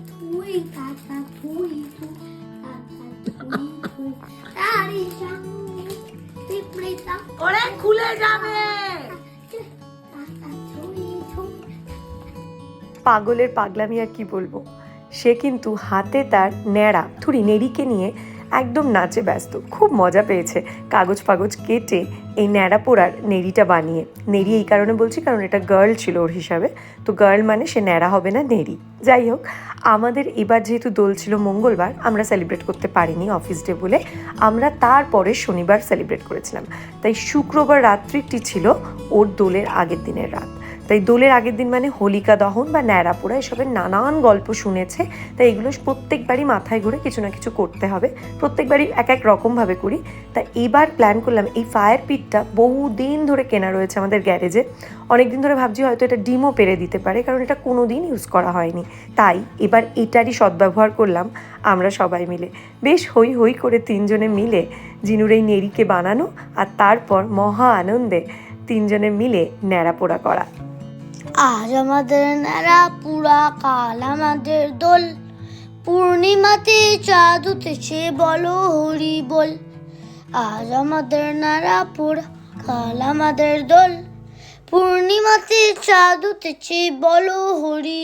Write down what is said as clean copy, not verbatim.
থুই কাকা থুই থুই কাকা থুই থুই তারি সঙ্গে পিপড়িটা ওরে খুলে যাবে। কাকা থুই থুই। পাগলের পাগলামি আর কি বলবো, সে কিন্তু হাতে তার ন্যাড়া নেড়িকে নিয়ে একদম নাচে ব্যস্ত। খুব মজা পেয়েছে কাগজ ফাগজ কেটে এই ন্যাড়া পোড়ার নেড়িটা বানিয়ে। নেড়ি এই কারণে বলছি কারণ এটা গার্ল ছিল ওর হিসাবে, তো গার্ল মানে সে ন্যাড়া হবে না, নেড়ি। যাই হোক, আমাদের এবার যেহেতু দোল ছিল মঙ্গলবার, আমরা সেলিব্রেট করতে পারিনি অফিস ডে বলে, আমরা তারপরে শনিবার সেলিব্রেট করেছিলাম। তাই শুক্রবার রাত্রিটি ছিল ওর দোলের আগের দিনের রাত। তাই দোলের আগের দিন মানে হোলিকা দহন বা ন্যাড়া পোড়া এসবের নানান গল্প শুনেছে। তাই এগুলো প্রত্যেকবারই মাথায় ঘুরে কিছু না কিছু করতে হবে, প্রত্যেকবারই এক এক রকমভাবে করি। তাই এবার প্ল্যান করলাম, এই ফায়ার পিটটা বহুদিন ধরে কেনা রয়েছে আমাদের গ্যারেজে, অনেক দিন ধরে ভাবছি হয়তো এটা ডিমও পেরে দিতে পারে, কারণ এটা কোনো দিন ইউজ করা হয়নি। তাই এবার এটারই সদ্ব্যবহার করলাম আমরা সবাই মিলে। বেশ হই হই করে তিনজনে মিলে জিনুর এই নেড়িকে বানানো, আর তারপর মহা আনন্দে তিনজনে মিলে ন্যাড়া পোড়া করা। আজ আমাদের ন্যাড়া পুরা, কাল আমাদের দোল, পূর্ণিমাতে চাঁদ উঠেছে বলো হরি বল। আজ আমাদের ন্যাড়া পুরা, কাল আমাদের দোল, পূর্ণিমাতে চাঁদ উঠেছে বলো হরি।